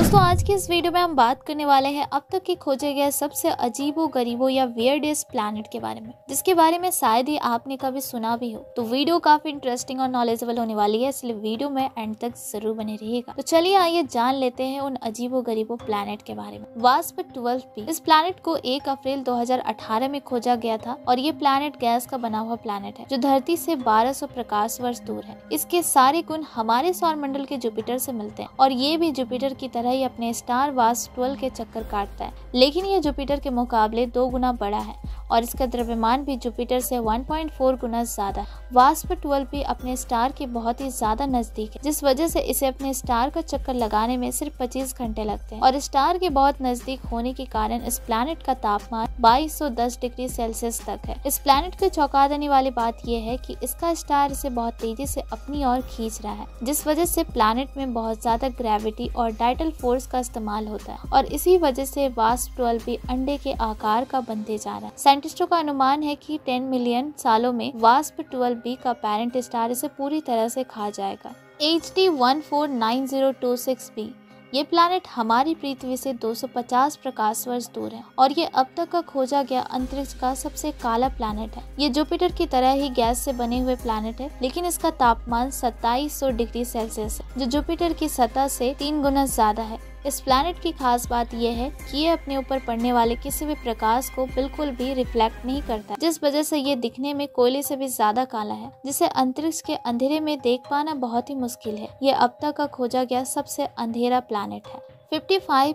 दोस्तों आज की इस वीडियो में हम बात करने वाले हैं अब तक के खोजे गए सबसे अजीबो गरीबो या वियर्डेस्ट प्लैनेट के बारे में, जिसके बारे में शायद ही आपने कभी सुना भी हो। तो वीडियो काफी इंटरेस्टिंग और नॉलेजेबल होने वाली है, इसलिए वीडियो में एंड तक जरूर बने रहिएगा। तो चलिए आइए जान लेते हैं उन अजीबो गरीबो प्लैनेट के बारे में। वास्प 12b, इस प्लैनेट को 1 अप्रैल 2018 में खोजा गया था और ये प्लैनेट गैस का बना हुआ प्लैनेट है जो धरती से 1200 प्रकाश वर्ष दूर है। इसके सारे गुण हमारे सौरमंडल के जुपिटर से मिलते हैं और ये भी जुपिटर की तरह ही अपने स्टार वास्प 12 के चक्कर काटता है, लेकिन ये जुपिटर के मुकाबले 2 गुना बड़ा है और इसका द्रव्यमान भी जुपिटर से 1.4 गुना ज्यादा है। वास्प 12b अपने स्टार के बहुत ही ज्यादा नजदीक है, जिस वजह से इसे अपने स्टार का चक्कर लगाने में सिर्फ 25 घंटे लगते हैं और स्टार के बहुत नजदीक होने के कारण इस प्लैनेट का तापमान 2210 डिग्री सेल्सियस तक है। इस प्लैनेट को चौंका देने वाली बात यह है कि इसका स्टार इसे बहुत तेजी से अपनी ओर खींच रहा है, जिस वजह से प्लैनेट में बहुत ज्यादा ग्रेविटी और डाइटल फोर्स का इस्तेमाल होता है और इसी वजह से वास्प 12b अंडे के आकार का बनते जा रहा है। साइंटिस्टों का अनुमान है कि 10 मिलियन सालों में वास्प 12b का पेरेंट स्टार इसे पूरी तरह से खा जाएगा। HD 149026b, ये प्लैनेट हमारी पृथ्वी से 250 प्रकाश वर्ष दूर है और ये अब तक का खोजा गया अंतरिक्ष का सबसे काला प्लैनेट है। ये जुपिटर की तरह ही गैस से बने हुए प्लैनेट है, लेकिन इसका तापमान 2700 डिग्री सेल्सियस है जो जुपिटर की सतह से 3 गुना ज्यादा है। इस प्लैनेट की खास बात यह है कि ये अपने ऊपर पड़ने वाले किसी भी प्रकाश को बिल्कुल भी रिफ्लेक्ट नहीं करता, जिस वजह से ये दिखने में कोयले से भी ज्यादा काला है, जिसे अंतरिक्ष के अंधेरे में देख पाना बहुत ही मुश्किल है। ये अब तक का खोजा गया सबसे अंधेरा प्लैनेट है। 55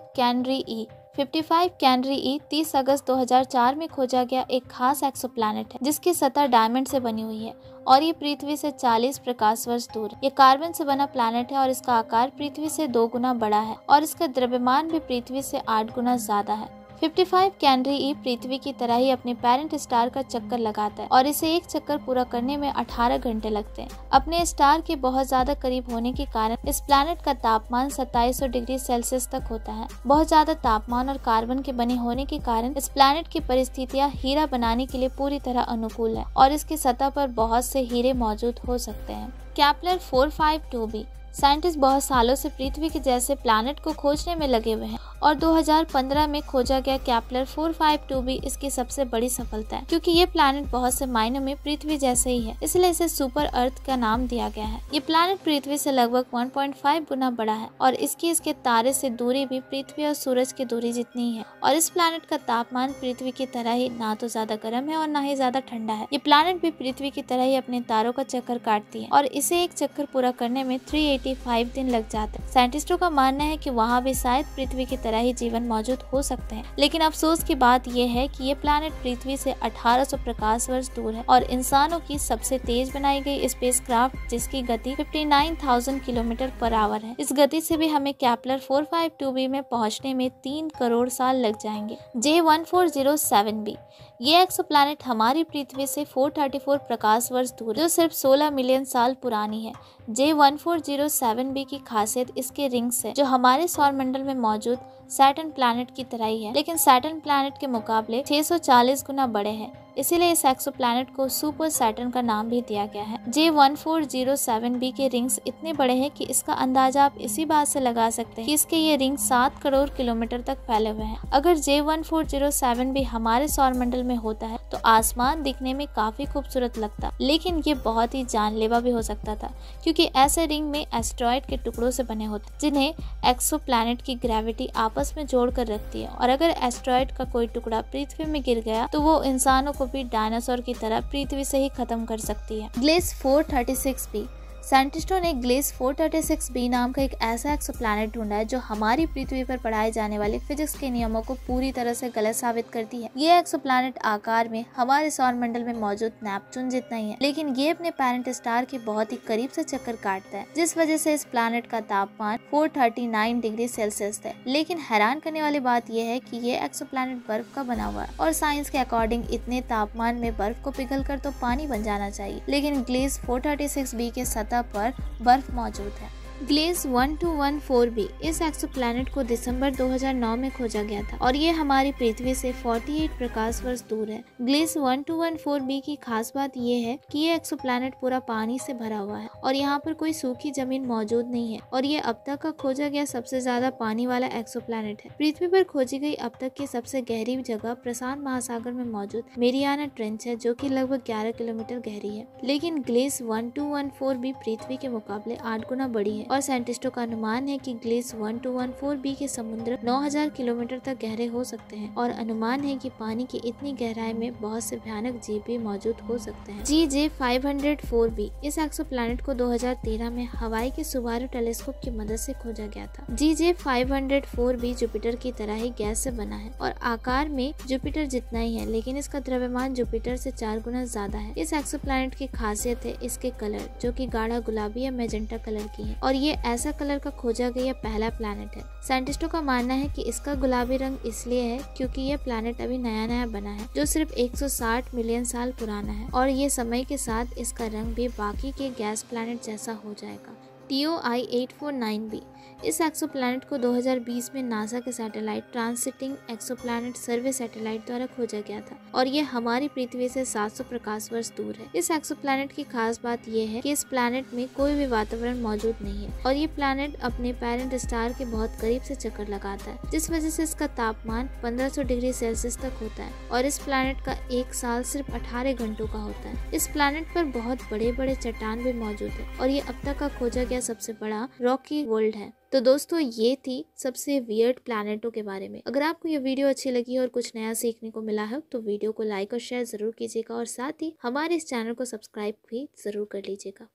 कैनरी ई 30 अगस्त 2004 में खोजा गया एक खास एक्सोप्लैनेट है जिसकी सतह डायमंड से बनी हुई है और ये पृथ्वी से 40 प्रकाश वर्ष दूर है। ये कार्बन से बना प्लैनेट है और इसका आकार पृथ्वी से 2 गुना बड़ा है और इसका द्रव्यमान भी पृथ्वी से 8 गुना ज्यादा है। 55 कैनरी ई पृथ्वी की तरह ही अपने पेरेंट स्टार का चक्कर लगाता है और इसे एक चक्कर पूरा करने में 18 घंटे लगते हैं। अपने स्टार के बहुत ज्यादा करीब होने के कारण इस प्लैनेट का तापमान 2700 डिग्री सेल्सियस तक होता है। बहुत ज्यादा तापमान और कार्बन के बने होने के कारण इस प्लैनेट की परिस्थितियां हीरा बनाने के लिए पूरी तरह अनुकूल है और इसकी सतह पर बहुत से हीरे मौजूद हो सकते हैं। केपलर 452b, साइंटिस्ट बहुत सालों से पृथ्वी के जैसे प्लैनेट को खोजने में लगे हुए हैं और 2015 में खोजा गया केपलर 452b इसकी सबसे बड़ी सफलता है, क्योंकि ये प्लैनेट बहुत से मायनों में पृथ्वी जैसे ही है, इसलिए इसे सुपर अर्थ का नाम दिया गया है। ये प्लैनेट पृथ्वी से लगभग 1.5 गुना बड़ा है और इसके तारे से दूरी भी पृथ्वी और सूरज की दूरी जितनी ही है और इस प्लैनेट का तापमान पृथ्वी की तरह ही ना तो ज्यादा गर्म है और ना ही ज्यादा ठंडा है। ये प्लैनेट भी पृथ्वी की तरह ही अपने तारों का चक्कर काटती है और इसे एक चक्कर पूरा करने में 385 दिन लग जाते हैं। साइंटिस्टों का मानना है कि वहाँ भी शायद पृथ्वी की तरह ही जीवन मौजूद हो सकते हैं, लेकिन अफसोस की बात यह है कि ये प्लैनेट पृथ्वी से 1800 प्रकाश वर्ष दूर है और इंसानों की सबसे तेज बनाई गई स्पेसक्राफ्ट जिसकी गति 59,000 किलोमीटर पर आवर है। इस गति से भी हमें केपलर 452b में पहुंचने में 3 करोड़ साल लग जाएंगे। J1407b, ये एक्सोप्लैनेट हमारी पृथ्वी से 434 प्रकाश वर्ष दूर जो सिर्फ 16 मिलियन साल पुरानी है। J1407b की खासियत इसके रिंग्स है जो हमारे सौरमंडल में मौजूद सैटर्न प्लैनेट की तरह ही है, लेकिन सैटर्न प्लैनेट के मुकाबले 640 गुना बड़े हैं, इसीलिए इस एक्सोप्लैनेट को सुपर सैटर्न का नाम भी दिया गया है। J1407b के रिंग्स इतने बड़े हैं कि इसका अंदाजा आप इसी बात से लगा सकते हैं कि इसके ये रिंग 7 करोड़ किलोमीटर तक फैले हुए हैं। अगर J1407b हमारे सौरमंडल में होता है तो आसमान दिखने में काफी खूबसूरत लगता, लेकिन ये बहुत ही जानलेवा भी हो सकता था, क्योंकि ऐसे रिंग में एस्टेरॉयड के टुकड़ों से बने होते जिन्हें एक्सोप्लैनेट की ग्रेविटी आपस में जोड़ कर रखती है और अगर एस्टेरॉयड का कोई टुकड़ा पृथ्वी में गिर गया तो वो इंसानों को भी डायनासोर की तरह पृथ्वी से ही खत्म कर सकती है। ग्लेस 436b, साइंटिस्टों ने ग्लेस 436b नाम का एक ऐसा एक्सोप्लैनेट ढूंढा है जो हमारी पृथ्वी पर पढ़ाए जाने वाले फिजिक्स के नियमों को पूरी तरह से गलत साबित करती है। ये एक्सोप्लैनेट आकार में हमारे सौरमंडल में मौजूद नेपच्यून जितना ही है, लेकिन ये अपने पेरेंट स्टार के बहुत ही करीब से चक्कर काटता है, जिस वजह से इस प्लैनेट का तापमान 439 डिग्री सेल्सियस है। लेकिन हैरान करने वाली बात यह है कि ये एक्सोप्लैनेट बर्फ का बना हुआ है और साइंस के अकॉर्डिंग इतने तापमान में बर्फ को पिघल कर तो पानी बन जाना चाहिए, लेकिन ग्लेस 436b के सतह पर बर्फ मौजूद है। ग्लेस 1214b इस एक्सोप्लैनेट को दिसंबर 2009 में खोजा गया था और ये हमारी पृथ्वी से 48 प्रकाश वर्ष दूर है। ग्लेस 1214b की खास बात ये है कि ये एक्सोप्लैनेट पूरा पानी से भरा हुआ है और यहाँ पर कोई सूखी जमीन मौजूद नहीं है और ये अब तक का खोजा गया सबसे ज्यादा पानी वाला एक्सोप्लैनेट है। पृथ्वी पर खोजी गई अब तक की सबसे गहरी जगह प्रशांत महासागर में मौजूद मेरियाना ट्रेंच है, जो कि लगभग 11 किलोमीटर गहरी है। लेकिन ग्लेस 1214b पृथ्वी के मुकाबले 8 गुना बड़ी है और साइंटिस्टों का अनुमान है कि ग्लेस 1214b के समुद्र 9000 किलोमीटर तक गहरे हो सकते हैं और अनुमान है कि पानी की इतनी गहराई में बहुत से भयानक जीव भी मौजूद हो सकते हैं। GJ504b इस एक्सोप्लैनेट को 2013 में हवाई के सुबारू टेलीस्कोप की मदद से खोजा गया था। GJ504b जुपिटर की तरह ही गैस से बना है और आकार में जुपिटर जितना ही है, लेकिन इसका द्रव्यमान जुपिटर से 4 गुना ज्यादा है। इस एक्सोप्लैनेट की खासियत है इसके कलर, जो कि गाढ़ा गुलाबी या मैजेंटा कलर की है और ये ऐसा कलर का खोजा गया पहला प्लैनेट है। साइंटिस्टों का मानना है कि इसका गुलाबी रंग इसलिए है क्योंकि ये प्लैनेट अभी नया नया बना है, जो सिर्फ 160 मिलियन साल पुराना है और ये समय के साथ इसका रंग भी बाकी के गैस प्लैनेट जैसा हो जाएगा। TOI849b इस एक्सोप्लैनेट को 2020 में नासा के सैटेलाइट ट्रांसिटिंग एक्सोप्लैनेट सर्वे सैटेलाइट द्वारा खोजा गया था और ये हमारी पृथ्वी से 700 प्रकाश वर्ष दूर है। इस एक्सोप्लैनेट की खास बात यह है कि इस प्लैनेट में कोई भी वातावरण मौजूद नहीं है और ये प्लैनेट अपने पेरेंट स्टार के बहुत करीब से चक्कर लगाता है, जिस वजह से इसका तापमान 1500 डिग्री सेल्सियस तक होता है और इस प्लैनेट का एक साल सिर्फ 18 घंटों का होता है। इस प्लैनेट पर बहुत बड़े बड़े चट्टान भी मौजूद है और ये अब तक का खोजा गया सबसे बड़ा रॉकी वर्ल्ड है। तो दोस्तों, ये थी सबसे वियर्ड प्लैनेटों के बारे में। अगर आपको ये वीडियो अच्छी लगी और कुछ नया सीखने को मिला है तो वीडियो को लाइक और शेयर जरूर कीजिएगा और साथ ही हमारे इस चैनल को सब्सक्राइब भी जरूर कर लीजिएगा।